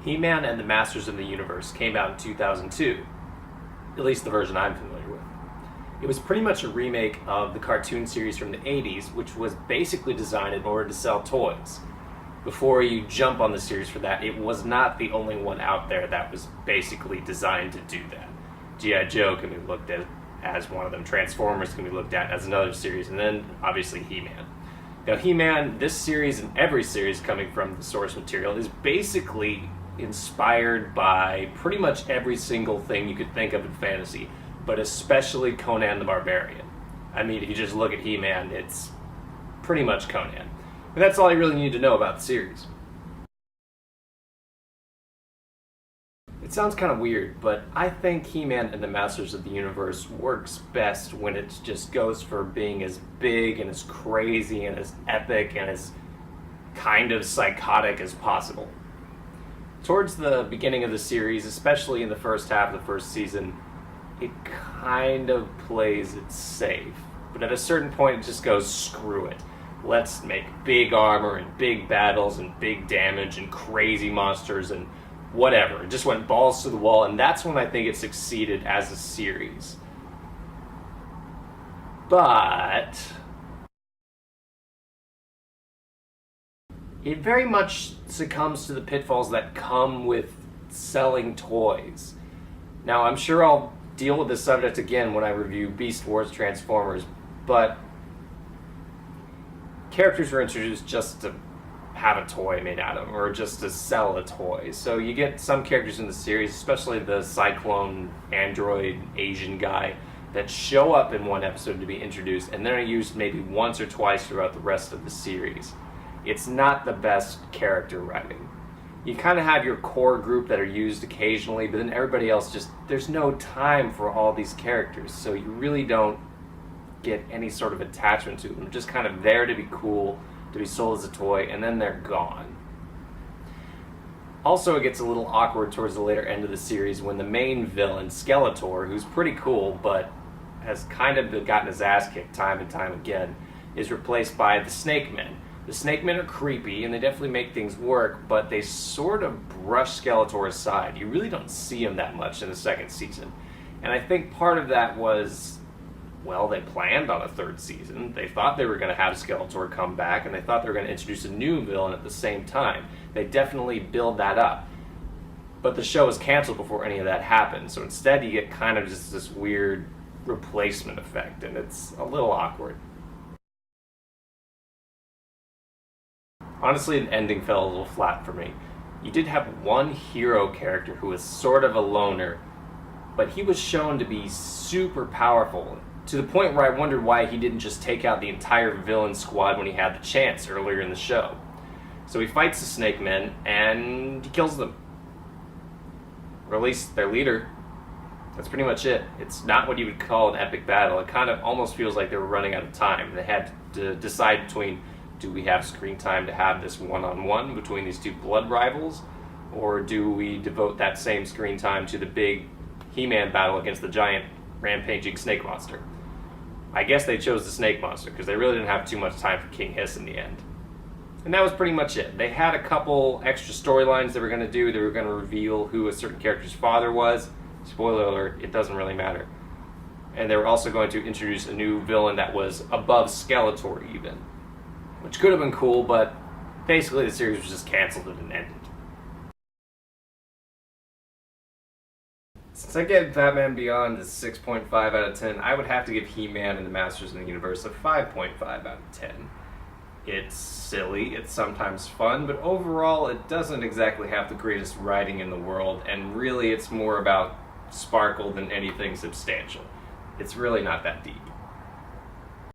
He-Man and the Masters of the Universe came out in 2002, at least the version I'm familiar with. It was pretty much a remake of the cartoon series from the 80s, which was basically designed in order to sell toys. Before you jump on the series for that, it was not the only one out there that was basically designed to do that. G.I. Joe can be looked at as one of them, Transformers can be looked at as another series, and then obviously He-Man. Now He-Man, this series and every series coming from the source material, is basically inspired by pretty much every single thing you could think of in fantasy, but especially Conan the Barbarian. I mean, if you just look at He-Man, it's pretty much Conan. And that's all you really need to know about the series. It sounds kind of weird, but I think He-Man and the Masters of the Universe works best when it just goes for being as big and as crazy and as epic and as kind of psychotic as possible. Towards the beginning of the series, especially in the first half of the first season, it kind of plays it safe. But at a certain point, it just goes, screw it. Let's make big armor and big battles and big damage and crazy monsters and whatever. It just went balls to the wall, and that's when I think it succeeded as a series. But it very much succumbs to the pitfalls that come with selling toys. Now, I'm sure I'll deal with this subject again when I review Beast Wars Transformers, but characters are introduced just to have a toy made out of them, or just to sell a toy. So you get some characters in the series, especially the Cyclone android Asian guy, that show up in one episode to be introduced, and then are used maybe once or twice throughout the rest of the series. It's not the best character writing. You kind of have your core group that are used occasionally, but then everybody else just, there's no time for all these characters, so you really don't get any sort of attachment to them. They're just kind of there to be cool, to be sold as a toy, and then they're gone. Also, it gets a little awkward towards the later end of the series when the main villain, Skeletor, who's pretty cool, but has kind of gotten his ass kicked time and time again, is replaced by the Snake Men. The Snake Men are creepy, and they definitely make things work, but they sort of brush Skeletor aside. You really don't see him that much in the second season. And I think part of that was, well, they planned on a third season. They thought they were going to have Skeletor come back, and they thought they were going to introduce a new villain at the same time. They definitely build that up. But the show was canceled before any of that happened, so instead you get kind of just this weird replacement effect, and it's a little awkward. Honestly, the ending fell a little flat for me. You did have one hero character who was sort of a loner, but he was shown to be super powerful, to the point where I wondered why he didn't just take out the entire villain squad when he had the chance earlier in the show. So he fights the Snake Men, and he kills them. Or at least their leader. That's pretty much it. It's not what you would call an epic battle. It kind of almost feels like they were running out of time. They had to decide between, do we have screen time to have this one-on-one between these two blood rivals, or do we devote that same screen time to the big He-Man battle against the giant rampaging snake monster? I guess they chose the snake monster because they really didn't have too much time for King Hiss in the end. And that was pretty much it. They had a couple extra storylines they were going to do. They were going to reveal who a certain character's father was. Spoiler alert, it doesn't really matter. And they were also going to introduce a new villain that was above Skeletor even, which could have been cool, but basically the series was just canceled and ended. Since I gave Batman Beyond a 6.5 out of 10, I would have to give He-Man and the Masters of the Universe a 5.5 out of 10. It's silly, it's sometimes fun, but overall it doesn't exactly have the greatest writing in the world, and really it's more about sparkle than anything substantial. It's really not that deep.